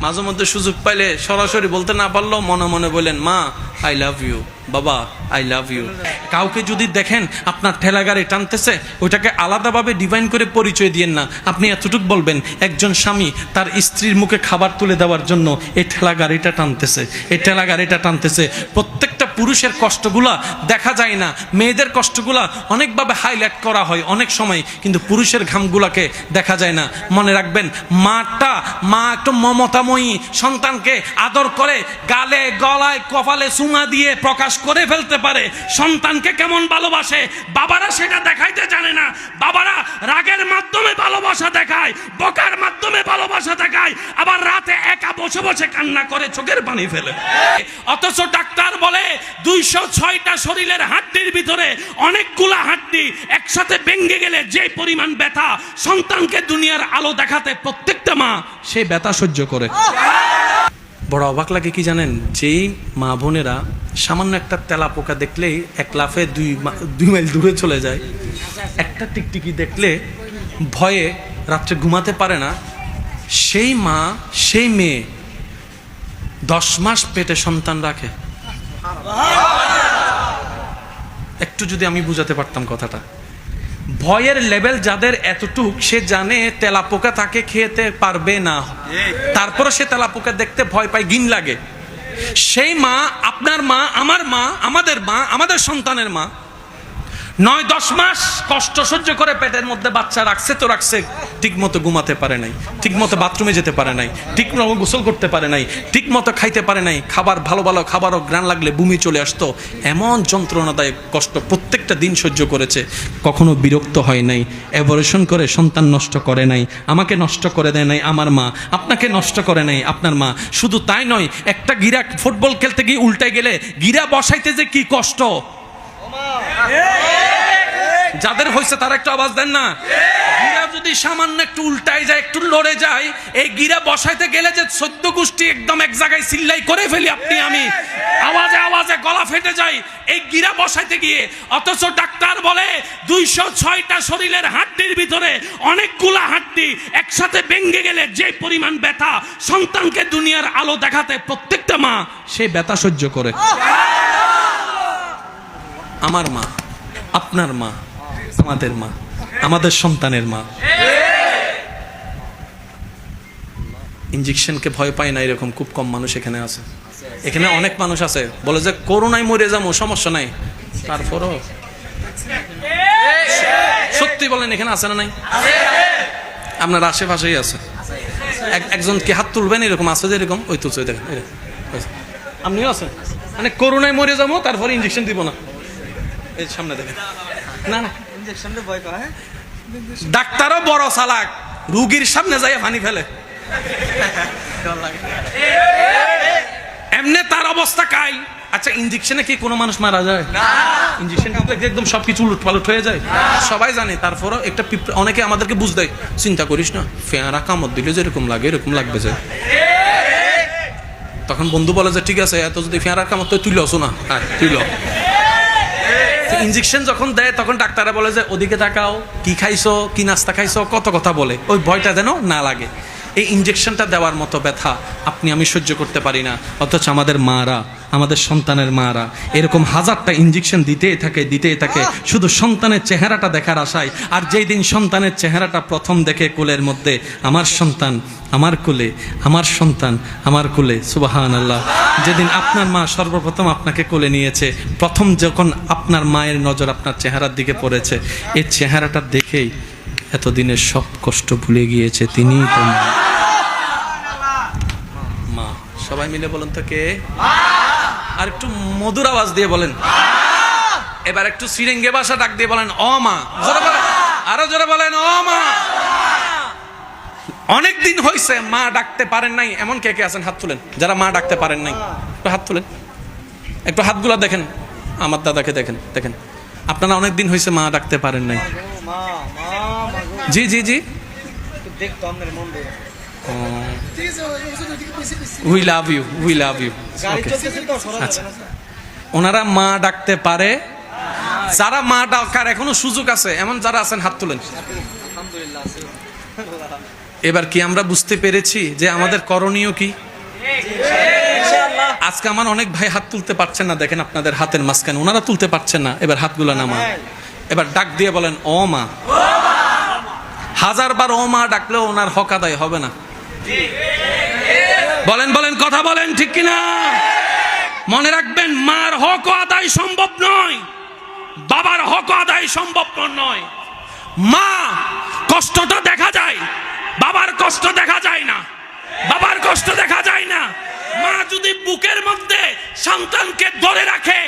মাঝে মধ্যে সুযোগ পাইলে সরাসরি বলতে না পারলেও মনে মনে বলেন, মা আই লাভ ইউ, বাবা আই লাভ ইউ। কাউকে যদি দেখেন আপনার ঠেলা গাড়ি টানতেছে, ওইটাকে আলাদাভাবে ডিভাইন করে পরিচয় দিয়েন না। আপনি এতটুকু বলবেন, একজন স্বামী তার স্ত্রীর মুখে খাবার তুলে দেওয়ার জন্য এই ঠেলা গাড়িটা টানতেছে, এই ঠেলা গাড়িটা টানতেছে। প্রত্যেকটা পুরুষের কষ্টগুলা দেখা যায় না, মেয়েদের কষ্টগুলা অনেকভাবে হাইলাইট করা হয় অনেক সময়, কিন্তু পুরুষের ঘামগুলাকে দেখা যায় না। মনে রাখবেন, মা একটু মমতাময়ী, সন্তানকে আদর করে গালে গলায় কপালে চুমা দিয়ে প্রকাশ করে ফেলতে পারে সন্তানকে কেমন ভালোবাসে। বাবারা সেটা দেখাইতে জানে না। বাবারা রাগের মাধ্যমে ভালোবাসা দেখায়, বকার মাধ্যমে ভালোবাসা দেখায়, আবার রাতে একা বসে বসে কান্না করে চোখের পানি ফেলে। অথচ ডাক্তার বলে 206টা শরীরের হাড্ডির ভিতরে অনেকগুলা হাড্ডি একসাথে ভেঙে গেলে যে পরিমাণ ব্যথা, সন্তানকে দুনিয়ার আলো দেখাতে প্রত্যেকটা মা সেই ব্যথা সহ্য করে। বড় অবাক লাগে কি জানেন, যেই মা বোনেরা সামান্য একটা তেলা পোকা দেখলেই এক লাফে 2 মাইল দূরে চলে যায়, একটা টিকটিকি দেখলে ভয়ে রাত্রে ঘুমাতে পারে না, সেই মা সেই মেয়ে 10 মাস পেটে সন্তান রাখে। একটু যদি আমি বুঝাতে পারতাম কথাটা। ভয়ের লেভেল যাদের এতটুক, সে জানে তেলাপোকা তাকে খেতে পারবে না, তারপরে সে তেলাপোকা দেখতে ভয় পায়, ঘিন লাগে। সেই মা, আপনার মা, আমার মা, আমাদের মা, আমাদের সন্তানের মা 9-10 মাস কষ্ট সহ্য করে পেটের মধ্যে বাচ্চা রাখছে তো রাখছে, ঠিক মতো ঘুমাতে পারে নাই, ঠিক মতো বাথরুমে যেতে পারে নাই, ঠিক মতো গোসল করতে পারে নাই, ঠিক মতো খাইতে পারে নাই, খাবার ভালো ভালো খাবারও ঘ্রাণ লাগলে বমি চলে আসতো। এমন যন্ত্রণাদায়ক কষ্ট প্রত্যেকটা দিন সহ্য করেছে, কখনো বিরক্ত হয় নাই, অ্যাবর্শন করে সন্তান নষ্ট করে নাই, আমাকে নষ্ট করে দেয় নাই আমার মা, আপনাকে নষ্ট করে নাই আপনার মা। শুধু তাই নয়, একটা গিরা ফুটবল খেলতে গিয়ে উল্টে গেলে গিরা বসাইতে যে কি কষ্ট, যাদের হয়েছে তারা একটু আওয়াজ দেন না। গিরা যদি সামান্য একটু উল্টাই যায়, একটু লড়ে যায়, এই গিরা বসাইতে গেলে যে 14 গোষ্ঠী একদম এক জায়গায় চিল্লাই করে ফেলি আপনি আমি, আওয়াজে আওয়াজে গলা ফেটে যায় এই গিরা বসাইতে গিয়ে। অথচ ডাক্তার বলে 206টা শরীরের হাড্ডির ভিতরে অনেকগুলা হাড্ডি একসাথে ভেঙে গেলে যে পরিমাণ ব্যথা, সন্তানকে দুনিয়ার আলো দেখাতে প্রত্যেকটা মা সেই ব্যথা সহ্য করে। আমার মা, আপনার মা, আমাদের মা, আমাদের সন্তানের মা। ইনজেকশনকে ভয় পায় না এরকম খুব কম মানুষ এখানে আছে। এখানে অনেক মানুষ আছে বলে যে করোনায় মরে যাবো, সমস্যা নাই, তারপরও সত্যি বলেন এখানে আছে না নাই? আপনার আশেপাশেই আছে। একজন কি হাত তুলবেন এরকম আছে যে এরকম, ওই তুলছে দেখেন, আপনিও আছেন। মানে করোনায় মরে যাবো তারপরে ইনজেকশন দিব না, এই সামনে দেখেন। না না, ডাক্তারও বড় চালাক, রুগীর সামনে যাই পানি ফেলে, এমনি তার অবস্থা কাই। আচ্ছা, ইনজেকশনে কি কোনো মানুষ মারা যায়? ইনজেকশন একদম সবকিছু উলট পালট হয়ে যায়, সবাই জানে। তারপরও একটা অনেকে আমাদেরকে বুঝ দেয়, চিন্তা করিস না, ফেয়ারা কামড় দিলে যেরকম লাগে এরকম লাগবে যে। তখন বন্ধু বলে যে ঠিক আছে, এত যদি ফেয়ারা কামড় তো তুই লসো না, হ্যাঁ তুই ল। ইনজেকশন যখন দেয় তখন ডাক্তাররা বলে যে ওদিকে তাকাও, কি খাইছো, কি নাস্তা খাইছো, কত কথা বলে, ওই ভয়টা যেন না লাগে। এই ইনজেকশনটা দেওয়ার মতো ব্যথা আপনি আমি সহ্য করতে পারি না। অথচ আমাদের মারা, আমাদের সন্তানের মারা এরকম হাজারটা ইনজেকশন দিতেই থাকে শুধু সন্তানের চেহারাটা দেখার আশায়। আর যেই দিন সন্তানের চেহারাটা প্রথম দেখে কোলের মধ্যে, আমার সন্তান আমার কোলে, আমার সন্তান আমার কোলে, সুবহানাল্লাহ। যেদিন আপনার মা সর্বপ্রথম আপনাকে কোলে নিয়েছে, প্রথম যখন আপনার মায়ের নজর আপনার চেহারার দিকে পড়েছে, এই চেহারাটা দেখেই এতদিনের সব কষ্ট ভুলে গিয়েছে তিনিই তো মা। সবাই মিলে বলেন তো কে? আর একটু মধুর আওয়াজ দিয়ে বলেন। এবার একটু সিরেঙ্গে ভাষা ডাক দিয়ে বলেন, ও মা। জোরে বলেন, আরো জোরে বলেন, ও মা। অনেক দিন হয়েছে মা ডাকতে পারেন নাই, এমন কে কে আছেন? হাত তুলেন যারা মা ডাকতে পারেন নাই, একটু হাত তুলেন, একটু হাতগুলো দেখেন। আমার দাদাকে দেখেন, দেখেন আপনারা অনেক দিন হয়েছে মা ডাকতে পারেন নাই। জি জি জি, we love you, we love you. আচ্ছা, ওনারা মা ডাকতে পারে, যারা মা ডাকার এখনো সুযোগ আছে এমন যারা আছেন হাত তুলেন। এবার কি আমরা বুঝতে পেরেছি যে আমাদের করণীয় কি? আজকে আমার অনেক ভাই হাত তুলতে পারছেন না, দেখেন আপনাদের হাতের মাঝখানে ওনারা তুলতে পারছেন না। এবার হাতগুলো নামান, এবার ডাক দিয়ে বলেন ও মা। 1000 বার ও মা ডাকলেও ওনার হক আদায় হবে না। বলেন বলেন, কথা বলেন, ঠিক কিনা? মনে রাখবেন, মার হক আদায় সম্ভব নয়, বাবার হক আদায় সম্ভব নয়। মা কষ্টটা দেখা যায়, বাবার কষ্ট দেখা যায় না, বাবার কষ্ট দেখা যায় না। মা যদি বুকের মধ্যে সন্তানকে ধরে রাখে,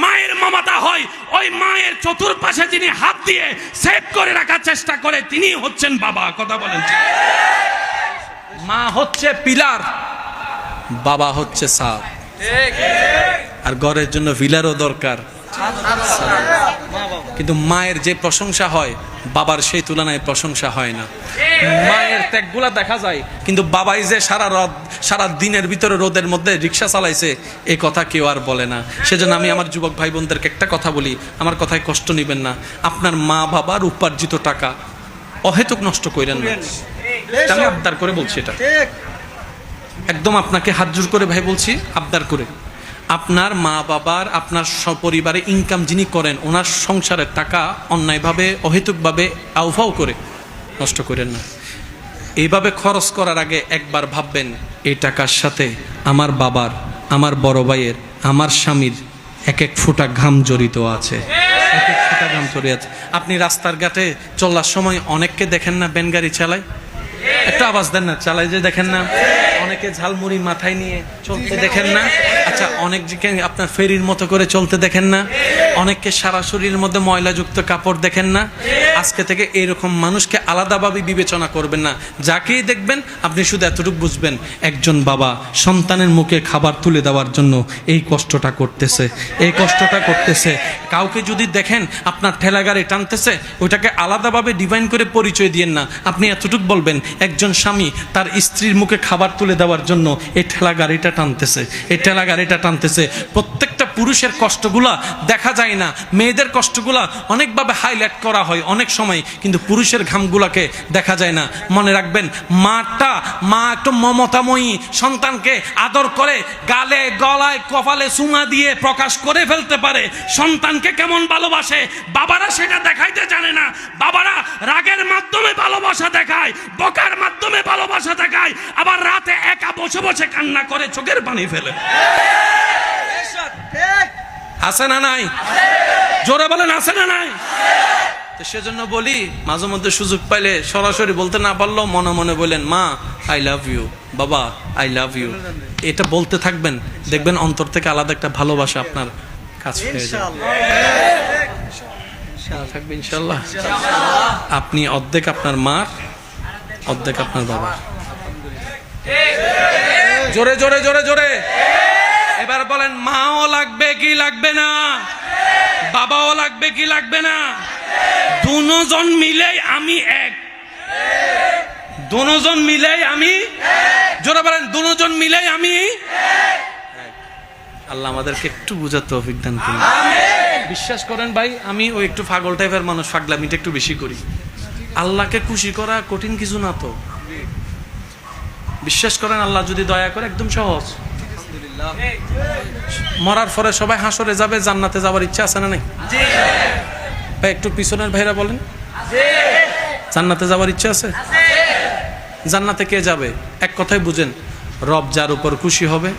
মায়ের মমতা হয়, ওই মায়ের চতুর্পাশে যিনি হাত দিয়ে সেভ করে রাখার চেষ্টা করে তিনি হচ্ছেন বাবা। কথা বলেন। মা হচ্ছে পিলার, বাবা হচ্ছে ছাদ। আর ঘরের জন্য পিলারও দরকার, কিন্তু মায়ের যে প্রশংসা হয় বাবার সেই তুলনায় প্রশংসা হয় না। মায়ের ত্যাগগুলা দেখা যায়, কিন্তু বাবাই যে সারা দিনের ভিতরে রোদের মধ্যে রিক্সা চালাইছে এই কথা কেউ আর বলে না। সেজন্য আমি আমার যুবক ভাই বোনদেরকে একটা কথা বলি, আমার কথায় কষ্ট নিবেন না। আপনার মা বাবার উপার্জিত টাকা অহেতুক নষ্ট করেন না। আমি আবদার করে বলছি, এটা একদম আপনাকে হাত জোর করে ভাই বলছি, আবদার করে। আপনার মা বাবার, আপনার সপরিবারে ইনকাম যিনি করেন, ওনার সংসারের টাকা অন্যায়ভাবে অহেতুকভাবে আউফাও করে নষ্ট করেন না। এইভাবে খরচ করার আগে একবার ভাববেন, এই টাকার সাথে আমার বাবার, আমার বড় ভাইয়ের, আমার স্বামীর এক এক ফোঁটা ঘাম জড়িত আছে, এক এক ফোঁটা ঘাম জড়িত আছে। আপনি রাস্তার ঘাটে চলার সময় অনেককে দেখেন না ভ্যান গাড়ি চালায়, একটা আওয়াজ দেন না, চালাই যে দেখেন না? অনেকে ঝালমুড়ি মাথায় নিয়ে চলতে দেখেন না? আচ্ছা, অনেককে আপনার ফেরির মতো করে চলতে দেখেন না? অনেককে সারা শরীরের মধ্যে ময়লাযুক্ত কাপড় দেখেন না? আজকে থেকে এরকম মানুষকে আলাদাভাবে বিবেচনা করবেন না। যাকেই দেখবেন আপনি শুধু এতটুকু বুঝবেন, একজন বাবা সন্তানের মুখে খাবার তুলে দেওয়ার জন্য এই কষ্টটা করতেছে, এই কষ্টটা করতেছে। কাউকে যদি দেখেন আপনার ঠেলা গাড়ি টানতেছে, ওইটাকে আলাদাভাবে ডিভাইন করে পরিচয় দিয়েন না। আপনি এতটুকু বলবেন, একজন স্বামী তার স্ত্রীর মুখে খাবার তুলে দেওয়ার জন্য এই ঠেলা গাড়িটা টানতেছে, এই ঠেলা গাড়িটা টানতেছে। প্রত্যেকটা পুরুষের কষ্টগুলা দেখা যায় না, মেয়েদের কষ্টগুলা অনেকভাবে হাইলাইট করা হয় অনেক সময়, কিন্তু পুরুষের ঘামগুলাকে দেখা যায় না। মনে রাখবেন, মা একটু মমতাময়ী, সন্তানকে আদর করে গালে গলায় কপালে চুমা দিয়ে প্রকাশ করে ফেলতে পারে সন্তানকে কেমন ভালোবাসে। বাবারা সেটা দেখাইতে জানে না। বাবারা রাগের মাধ্যমে ভালোবাসা দেখায়, বকার মাধ্যমে ভালোবাসা দেখায়, আবার রাতে একা বসে বসে কান্না করে চোখের পানি ফেলে। আছে না নাই? জোরে বলেন, আছে না নাই? সেজন্য বলি, মাঝে মধ্যে সুযোগ পাইলে সরাসরি বলতে না পারলেও মনে মনে বলেন, মা আই লাভ ইউ, বাবা আই লাভ ইউ। এটা বলতে থাকবেন, দেখবেন অন্তর থেকে আলাদা একটা ভালোবাসা আপনার কাছে হয়ে যাবে। থাকবে ইনশাল্লাহ। আপনি অর্ধেক আপনার মার, অর্ধেক আপনার বাবা। জোরে জোরে জোরে জোরে এবার বলেন, মাও লাগবে কি লাগবে না? বাবাও লাগবে কি লাগবে না? দুজন মিলেই আমি এক, দুজন মিলেই আমি, জোরে বলেন, দুজন মিলেই আমি। আল্লাহ আমাদেরকে একটু বুঝার তৌফিক দান করুন। বিশ্বাস করেন ভাই, আমি ওই একটু পাগল টাইপের মানুষ, পাগলামিটা একটু বেশি করি। আল্লাহকে খুশি করা কঠিন কিছু না তো। বিশ্বাস করেন, আল্লাহ যদি দয়া করে একদম সহজ। মরার পরে সবাই হাসরে যাবে, জান্নাতে যাওয়ার ইচ্ছা আছে না নাই? ভাই একটু পিছনের ভাইরা বলেন, জান্নাতে যাওয়ার ইচ্ছা আছে? জান্নাতে কে যাবে? এক কথায় বুঝেন, রব যার উপর খুশি হবে